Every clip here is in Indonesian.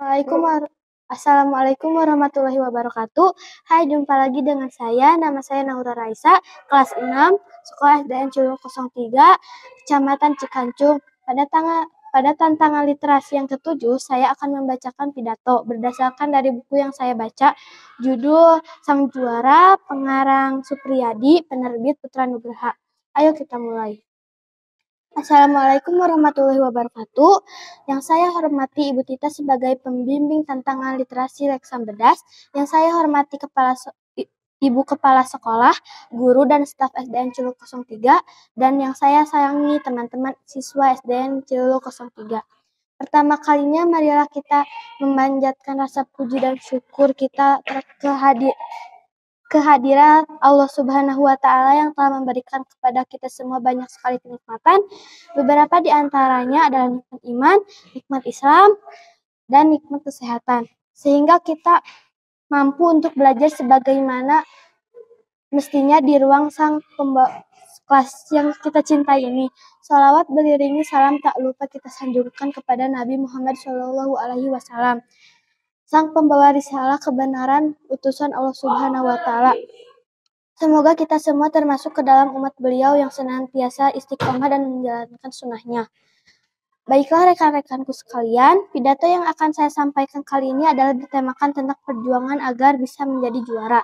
Assalamualaikum warahmatullahi wabarakatuh. Hai, jumpa lagi dengan saya. Nama saya Naura Raisa, kelas 6, Sekolah SDN Ciluluk 03, Kecamatan Cikancung. Pada tantangan literasi yang ketujuh, saya akan membacakan pidato berdasarkan dari buku yang saya baca. Judul Sang Juara, pengarang Supriyadi, penerbit Putra Nugraha. Ayo kita mulai. Assalamualaikum warahmatullahi wabarakatuh. Yang saya hormati Ibu Tita sebagai pembimbing tantangan literasi Leksan Bedas. Yang saya hormati Ibu Kepala Sekolah, guru dan staf SDN Ciluluk 03, dan yang saya sayangi teman-teman siswa SDN Ciluluk 03. Pertama kalinya marilah kita memanjatkan rasa puji dan syukur kita kehadiran Allah Subhanahu wa Ta'ala yang telah memberikan kepada kita semua banyak sekali kenikmatan. Beberapa di antaranya adalah nikmat iman, nikmat Islam, dan nikmat kesehatan. Sehingga kita mampu untuk belajar sebagaimana mestinya di ruang sang kelas yang kita cintai ini. Shalawat beriringi salam tak lupa kita sanjungkan kepada Nabi Muhammad SAW, sang pembawa risalah kebenaran utusan Allah Subhanahu wa Ta'ala. Semoga kita semua termasuk ke dalam umat beliau yang senantiasa istiqomah dan menjalankan sunnahnya. Baiklah rekan-rekanku sekalian, pidato yang akan saya sampaikan kali ini adalah bertemakan tentang perjuangan agar bisa menjadi juara.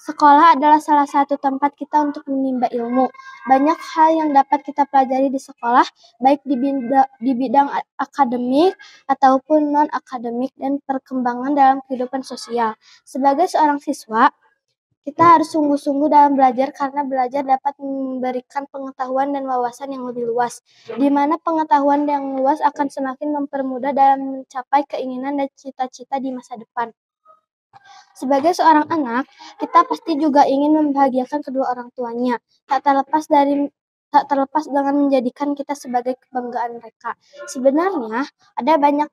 Sekolah adalah salah satu tempat kita untuk menimba ilmu. Banyak hal yang dapat kita pelajari di sekolah, baik di bidang akademik ataupun non-akademik dan perkembangan dalam kehidupan sosial. Sebagai seorang siswa, kita harus sungguh-sungguh dalam belajar karena belajar dapat memberikan pengetahuan dan wawasan yang lebih luas, di mana pengetahuan yang luas akan semakin mempermudah dalam mencapai keinginan dan cita-cita di masa depan. Sebagai seorang anak, kita pasti juga ingin membahagiakan kedua orang tuanya, tak terlepas dengan menjadikan kita sebagai kebanggaan mereka. Sebenarnya ada banyak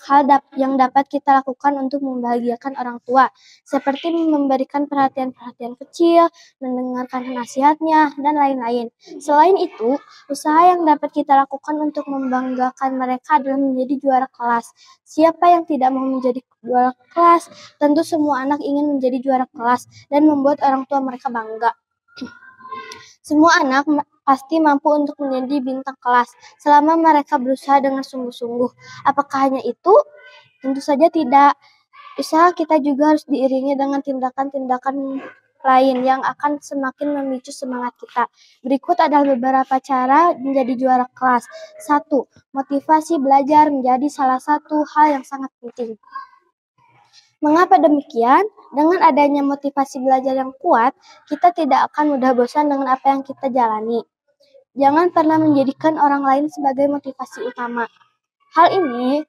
hal yang dapat kita lakukan untuk membahagiakan orang tua, seperti memberikan perhatian kecil, mendengarkan nasihatnya, dan lain-lain. Selain itu, usaha yang dapat kita lakukan untuk membanggakan mereka adalah menjadi juara kelas. Siapa yang tidak mau menjadi juara kelas? Tentu semua anak ingin menjadi juara kelas dan membuat orang tua mereka bangga. Semua anak pasti mampu untuk menjadi bintang kelas selama mereka berusaha dengan sungguh-sungguh. Apakah hanya itu? Tentu saja tidak. Usaha kita juga harus diiringi dengan tindakan-tindakan lain yang akan semakin memicu semangat kita. Berikut adalah beberapa cara menjadi juara kelas. 1. Motivasi belajar menjadi salah satu hal yang sangat penting. Mengapa demikian? Dengan adanya motivasi belajar yang kuat, kita tidak akan mudah bosan dengan apa yang kita jalani. Jangan pernah menjadikan orang lain sebagai motivasi utama. Hal ini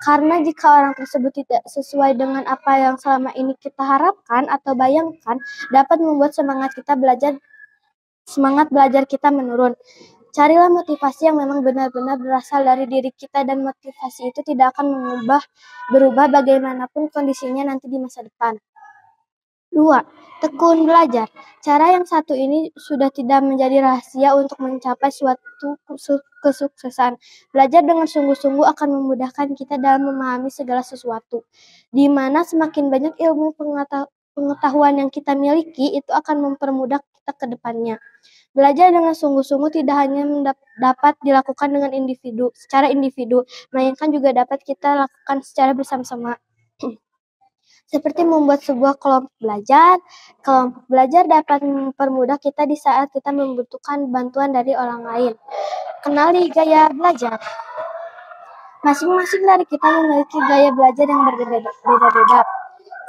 karena jika orang tersebut tidak sesuai dengan apa yang selama ini kita harapkan atau bayangkan, dapat membuat semangat belajar kita menurun. Carilah motivasi yang memang benar-benar berasal dari diri kita dan motivasi itu tidak akan berubah bagaimanapun kondisinya nanti di masa depan. 2. Tekun belajar. Cara yang satu ini sudah tidak menjadi rahasia untuk mencapai suatu kesuksesan. Belajar dengan sungguh-sungguh akan memudahkan kita dalam memahami segala sesuatu. Di mana semakin banyak ilmu pengetahuan yang kita miliki, itu akan mempermudah kita ke depannya. Belajar dengan sungguh-sungguh tidak hanya dapat dilakukan secara individu, melainkan juga dapat kita lakukan secara bersama-sama. Seperti membuat sebuah kelompok belajar. Kelompok belajar dapat mempermudah kita di saat kita membutuhkan bantuan dari orang lain. Kenali gaya belajar. Masing-masing dari kita memiliki gaya belajar yang berbeda-beda.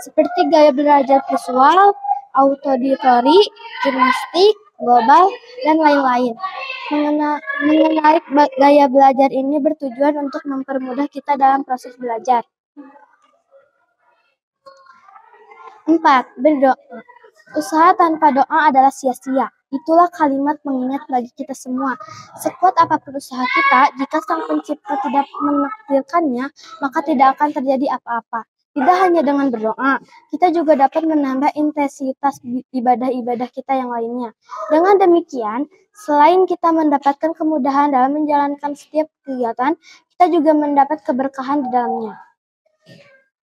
Seperti gaya belajar visual, auditori, kinestik, global, dan lain-lain. Mengenali gaya belajar ini bertujuan untuk mempermudah kita dalam proses belajar. 4. Berdoa. Usaha tanpa doa adalah sia-sia. Itulah kalimat pengingat bagi kita semua. Sekuat apapun usaha kita, jika Sang Pencipta tidak menakdirkannya, maka tidak akan terjadi apa-apa. Tidak hanya dengan berdoa, kita juga dapat menambah intensitas ibadah-ibadah kita yang lainnya. Dengan demikian, selain kita mendapatkan kemudahan dalam menjalankan setiap kegiatan, kita juga mendapat keberkahan di dalamnya.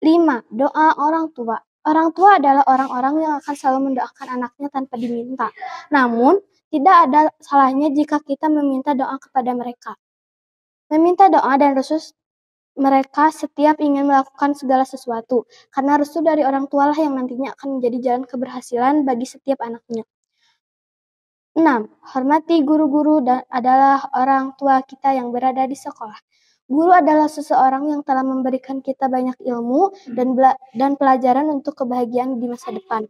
5. Doa orang tua. Orang tua adalah orang-orang yang akan selalu mendoakan anaknya tanpa diminta. Namun, tidak ada salahnya jika kita meminta doa kepada mereka. Meminta doa dan restu mereka setiap ingin melakukan segala sesuatu, karena restu dari orang tua lah yang nantinya akan menjadi jalan keberhasilan bagi setiap anaknya. 6. Hormati guru-guru dan adalah orang tua kita yang berada di sekolah. Guru adalah seseorang yang telah memberikan kita banyak ilmu dan pelajaran untuk kebahagiaan di masa depan.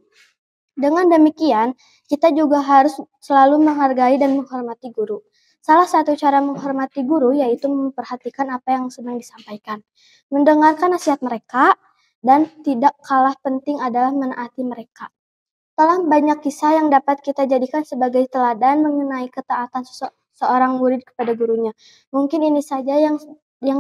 Dengan demikian, kita juga harus selalu menghargai dan menghormati guru. Salah satu cara menghormati guru yaitu memperhatikan apa yang sedang disampaikan, mendengarkan nasihat mereka, dan tidak kalah penting adalah menaati mereka. Telah banyak kisah yang dapat kita jadikan sebagai teladan mengenai ketaatan seorang murid kepada gurunya. Mungkin ini saja yang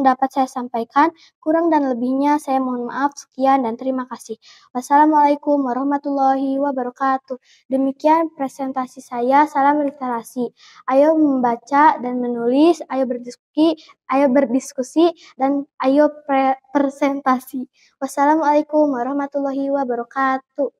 dapat saya sampaikan. Kurang dan lebihnya saya mohon maaf. Sekian dan terima kasih. Wassalamualaikum warahmatullahi wabarakatuh. Demikian presentasi saya. Salam literasi. Ayo membaca dan menulis, ayo berdiskusi dan ayo presentasi. Wassalamualaikum warahmatullahi wabarakatuh.